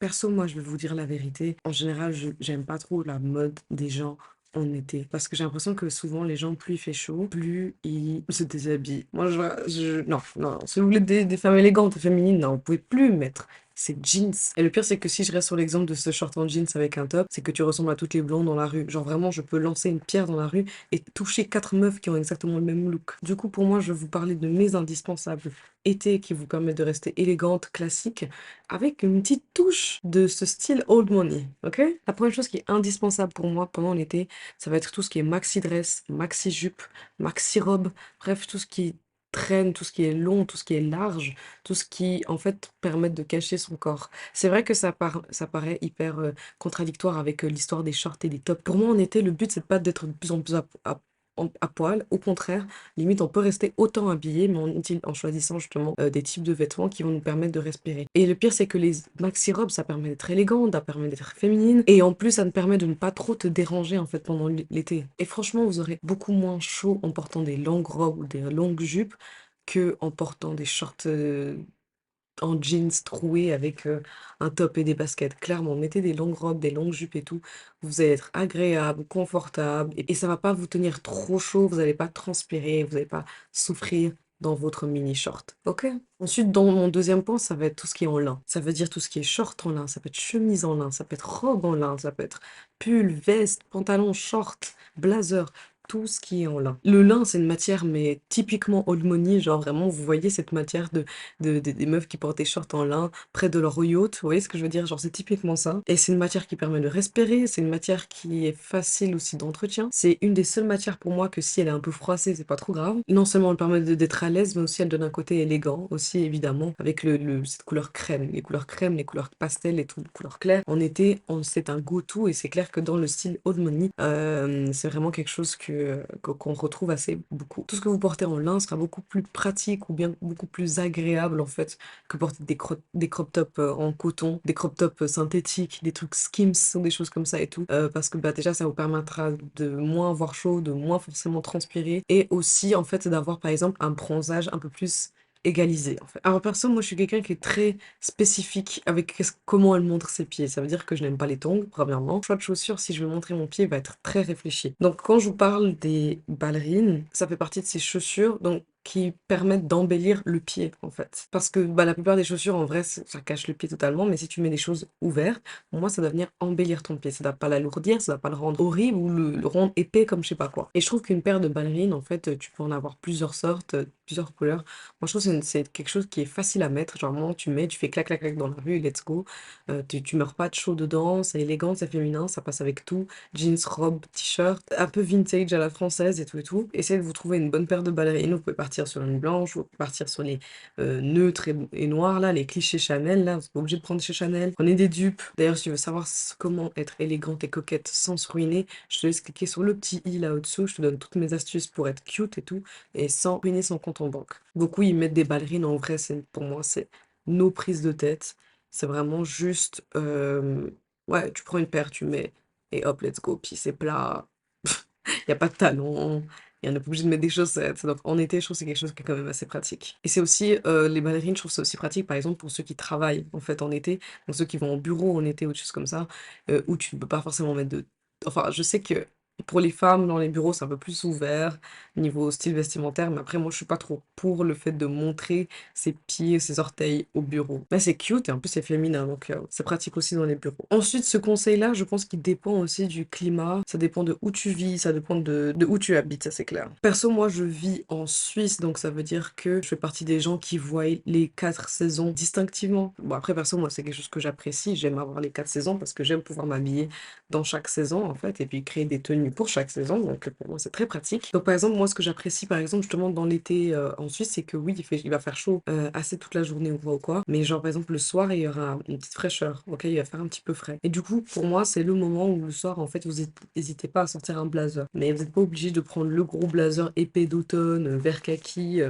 Perso, moi, je vais vous dire la vérité. En général, j'aime pas trop la mode des gens en été. Parce que j'ai l'impression que souvent, les gens, plus il fait chaud, plus ils se déshabillent. Moi, non, non, non. Si vous voulez des femmes élégantes et féminines, non, vous pouvez plus mettre ces jeans. Et le pire, c'est que si je reste sur l'exemple de ce short en jeans avec un top, c'est que tu ressembles à toutes les blondes dans la rue. Genre vraiment, je peux lancer une pierre dans la rue et toucher quatre meufs qui ont exactement le même look. Du coup, pour moi, je vais vous parler de mes indispensables été qui vous permettent de rester élégante, classique avec une petite touche de ce style old money, ok? La première chose qui est indispensable pour moi pendant l'été, ça va être tout ce qui est maxi dress, maxi jupe, maxi robe, bref, tout ce qui traîne, tout ce qui est long, tout ce qui est large, tout ce qui, en fait, permet de cacher son corps. C'est vrai que ça paraît hyper contradictoire avec l'histoire des shorts et des tops. Pour moi, en été, le but, c'est pas d'être de plus en plus à poil. Au contraire, limite, on peut rester autant habillé, mais en choisissant justement des types de vêtements qui vont nous permettre de respirer. Et le pire, c'est que les maxi-robes, ça permet d'être élégant, ça permet d'être féminine, et en plus, ça nous permet de ne pas trop te déranger en fait pendant l'été. Et franchement, vous aurez beaucoup moins chaud en portant des longues robes ou des longues jupes que en portant des shorts en jeans troués avec un top et des baskets. Clairement, mettez des longues robes, des longues jupes et tout. Vous allez être agréable, confortable et ça va pas vous tenir trop chaud. Vous n'allez pas transpirer, vous n'allez pas souffrir dans votre mini short. Ok? Ensuite, dans mon deuxième point, ça va être tout ce qui est en lin. Ça veut dire tout ce qui est short en lin, ça peut être chemise en lin, ça peut être robe en lin, ça peut être pull, veste, pantalon, short, blazer, tout ce qui est en lin. Le lin, c'est une matière, mais typiquement old money, genre vraiment, vous voyez cette matière des meufs qui portent des shorts en lin près de leur yacht. Vous voyez ce que je veux dire? Genre, c'est typiquement ça. Et c'est une matière qui permet de respirer. C'est une matière qui est facile aussi d'entretien. C'est une des seules matières pour moi que si elle est un peu froissée, c'est pas trop grave. Non seulement elle permet d'être à l'aise, mais aussi elle donne un côté élégant, aussi évidemment, avec cette couleur crème. Les couleurs crème, les couleurs pastel et tout, les couleurs claires. En été, c'est un go-to et c'est clair que dans le style old money, c'est vraiment quelque chose qu'on retrouve assez beaucoup. Tout ce que vous portez en lin sera beaucoup plus pratique ou bien beaucoup plus agréable en fait que porter des crop tops en coton, des crop tops synthétiques, des trucs Skims ou des choses comme ça et tout. Parce que bah, déjà ça vous permettra de moins avoir chaud, de moins forcément transpirer et aussi en fait d'avoir par exemple un bronzage un peu plus égalisé en fait. Alors perso, moi je suis quelqu'un qui est très spécifique avec comment elle montre ses pieds. Ça veut dire que je n'aime pas les tongs, premièrement. Le choix de chaussures, si je veux montrer mon pied, va être très réfléchi. Donc quand je vous parle des ballerines, ça fait partie de ces chaussures donc qui permettent d'embellir le pied en fait. Parce que bah, la plupart des chaussures en vrai ça cache le pied totalement, mais si tu mets des choses ouvertes, pour moi ça doit venir embellir ton pied. Ça doit pas l'alourdir, ça doit pas le rendre horrible ou le rendre épais comme je sais pas quoi. Et je trouve qu'une paire de ballerines en fait, tu peux en avoir plusieurs sortes, plusieurs couleurs. Moi je trouve que c'est quelque chose qui est facile à mettre. Genre vraiment tu mets, tu fais clac clac clac dans la rue, let's go. Tu meurs pas de chaud dedans, c'est élégant, c'est féminin, ça passe avec tout. Jeans, robe, t-shirt, un peu vintage à la française et tout et tout. Essayez de vous trouver une bonne paire de ballerines, vous pouvez partir sur une blanche, vous pouvez partir sur les neutres et noirs là, les clichés Chanel là, vous êtes pas obligé de prendre chez Chanel. Prenez des dupes. D'ailleurs, si tu veux savoir comment être élégante et coquette sans se ruiner, je te laisse cliquer sur le petit i là au-dessous, je te donne toutes mes astuces pour être cute et tout, et sans ruiner son compte en banque. Beaucoup ils mettent des ballerines, en vrai, pour moi, c'est nos prises de tête. C'est vraiment juste, ouais, tu prends une paire, tu mets, et hop, let's go. Puis c'est plat, il n'y a pas de talons, et on n'est pas obligé de mettre des chaussettes. Donc en été, je trouve que c'est quelque chose qui est quand même assez pratique. Et c'est aussi, les ballerines, je trouve ça aussi pratique, par exemple, pour ceux qui travaillent en fait en été, pour ceux qui vont au bureau en été ou des choses comme ça, où tu ne peux pas forcément mettre de... Enfin, je sais que pour les femmes dans les bureaux, c'est un peu plus ouvert niveau style vestimentaire, mais après, moi, je suis pas trop pour le fait de montrer ses pieds, ses orteils au bureau. Mais c'est cute et en plus, c'est féminin, donc c'est pratique aussi dans les bureaux. Ensuite, ce conseil-là, je pense qu'il dépend aussi du climat, ça dépend de où tu vis, ça dépend de où tu habites, ça c'est clair. Perso, moi, je vis en Suisse, donc ça veut dire que je fais partie des gens qui voient les quatre saisons distinctivement. Bon, après, perso, moi, c'est quelque chose que j'apprécie, j'aime avoir les quatre saisons parce que j'aime pouvoir m'habiller dans chaque saison, en fait, et puis créer des tenues pour chaque saison, donc pour moi, c'est très pratique. Donc, par exemple, moi, ce que j'apprécie, par exemple, justement, dans l'été en Suisse, c'est que oui, il va faire chaud assez toute la journée ou quoi, mais genre, par exemple, le soir, il y aura une petite fraîcheur, ok, il va faire un petit peu frais. Et du coup, pour moi, c'est le moment où le soir, en fait, vous n'hésitez pas à sortir un blazer. Mais vous n'êtes pas obligé de prendre le gros blazer épais d'automne, vert kaki,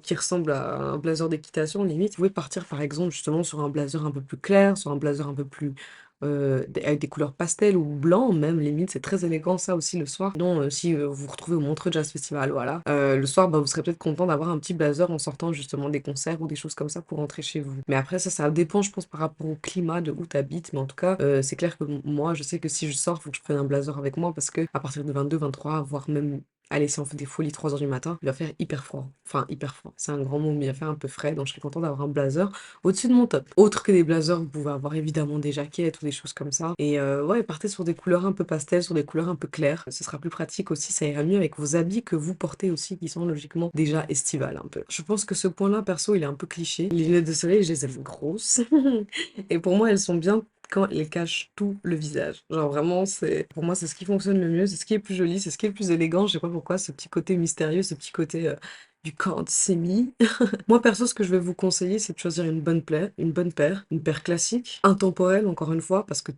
qui ressemble à un blazer d'équitation, limite. Vous pouvez partir, par exemple, justement, sur un blazer un peu plus clair, sur un blazer un peu plus avec des couleurs pastel ou blanc même limite, c'est très élégant ça aussi le soir. Non, si, vous vous retrouvez au Montreux Jazz Festival, voilà, le soir, bah, vous serez peut-être content d'avoir un petit blazer en sortant justement des concerts ou des choses comme ça pour rentrer chez vous. Mais après ça dépend je pense par rapport au climat de où tu habites, mais en tout cas, c'est clair que moi je sais que si je sors, faut que je prenne un blazer avec moi parce que à partir de 22-23, voire même allez, si on fait des folies 3 heures du matin, il va faire hyper froid. Enfin, hyper froid, c'est un grand mot, mais il va faire un peu frais, donc je serais contente d'avoir un blazer au-dessus de mon top. Autre que des blazers, vous pouvez avoir évidemment des jaquettes ou des choses comme ça. Et ouais, partez sur des couleurs un peu pastel, sur des couleurs un peu claires. Ce sera plus pratique aussi, ça ira mieux avec vos habits que vous portez aussi, qui sont logiquement déjà estivales un peu. Je pense que ce point-là, perso, il est un peu cliché. Les lunettes de soleil, je les aime grosses. Et pour moi, elles sont bien quand elles cachent tout le visage. Genre vraiment, pour moi, c'est ce qui fonctionne le mieux, c'est ce qui est plus joli, c'est ce qui est le plus élégant. Je sais pas pourquoi, ce petit côté mystérieux, ce petit côté du corps semi. Moi, perso, ce que je vais vous conseiller, c'est de choisir une paire classique, intemporelle, encore une fois, parce que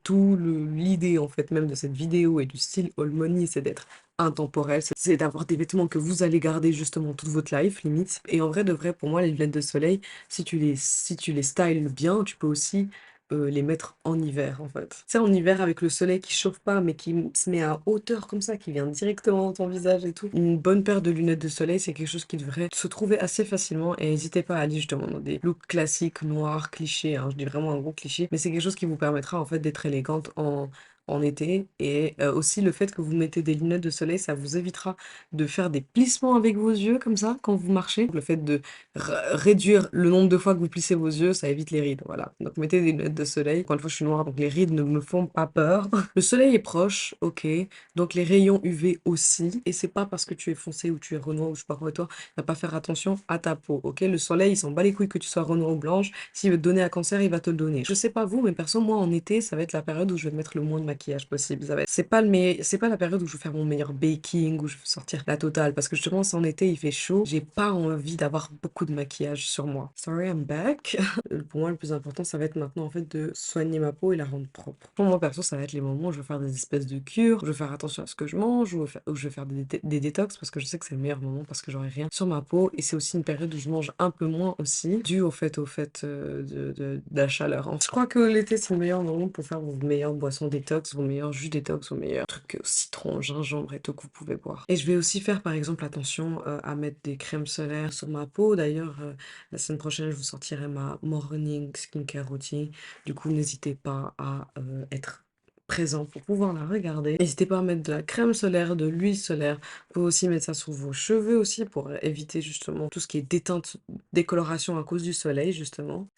l'idée, en fait, même de cette vidéo et du style All Money, c'est d'être intemporel, c'est d'avoir des vêtements que vous allez garder justement toute votre life, limite. Et en vrai, de vrai, pour moi, les lunettes de soleil, si tu les styles bien, tu peux aussi les mettre en hiver, en fait. Tu sais, en hiver, avec le soleil qui chauffe pas, mais qui se met à hauteur comme ça, qui vient directement dans ton visage et tout. Une bonne paire de lunettes de soleil, c'est quelque chose qui devrait se trouver assez facilement. Et n'hésitez pas à aller justement dans des looks classiques, noirs, clichés, hein, je dis vraiment un gros cliché, mais c'est quelque chose qui vous permettra en fait d'être élégante en été. Et aussi le fait que vous mettez des lunettes de soleil, ça vous évitera de faire des plissements avec vos yeux comme ça quand vous marchez. Le fait de réduire le nombre de fois que vous plissez vos yeux, ça évite les rides, voilà. Donc mettez des lunettes de soleil. Encore une fois, je suis noire, donc les rides ne me font pas peur. Le soleil est proche, ok, donc les rayons UV aussi. Et c'est pas parce que tu es foncé ou tu es renois ou je sais pas quoi toi, va pas faire attention à ta peau, ok. Le soleil, il s'en bat les couilles que tu sois renois ou blanche. S'il veut te donner un cancer, il va te le donner. Je sais pas vous, mais perso, moi en été, ça va être la période où je vais mettre le moins de maquillage possible. C'est pas la période où je vais faire mon meilleur baking, où je vais sortir la totale, parce que justement, si en été il fait chaud, j'ai pas envie d'avoir beaucoup de maquillage sur moi. Sorry, I'm back. Pour moi, le plus important, ça va être maintenant en fait de soigner ma peau et la rendre propre. Pour moi perso, ça va être les moments où je vais faire des espèces de cures, je vais faire attention à ce que je mange, ou je vais faire des détox parce que je sais que c'est le meilleur moment parce que j'aurai rien sur ma peau et c'est aussi une période où je mange un peu moins aussi, dû au fait de la chaleur, hein. Je crois que l'été, c'est le meilleur moment pour faire vos meilleures boissons détox, vos meilleurs jus détox, vos meilleurs trucs citron, gingembre et tout que vous pouvez boire. Et je vais aussi faire par exemple attention à mettre des crèmes solaires sur ma peau. D'ailleurs, la semaine prochaine, je vous sortirai ma morning skincare routine. Du coup, n'hésitez pas à être présent pour pouvoir la regarder. N'hésitez pas à mettre de la crème solaire, de l'huile solaire. Vous pouvez aussi mettre ça sur vos cheveux aussi pour éviter justement tout ce qui est déteinte, décoloration à cause du soleil justement.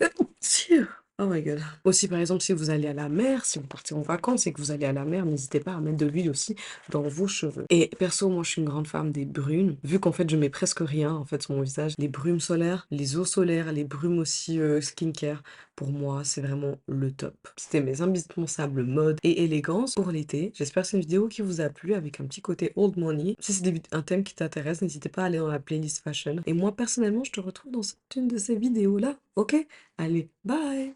Oh my god. Aussi, par exemple, si vous allez à la mer, si vous partez en vacances et que vous allez à la mer, n'hésitez pas à mettre de l'huile aussi dans vos cheveux. Et perso, moi, je suis une grande fan des brumes. Vu qu'en fait, je mets presque rien, en fait, sur mon visage. Les brumes solaires, les eaux solaires, les brumes aussi skincare. Pour moi, c'est vraiment le top. C'était mes indispensables mode et élégance pour l'été. J'espère que c'est une vidéo qui vous a plu avec un petit côté old money. Si c'est un thème qui t'intéresse, n'hésitez pas à aller dans la playlist fashion. Et moi, personnellement, je te retrouve dans une de ces vidéos-là, ok? Allez, bye!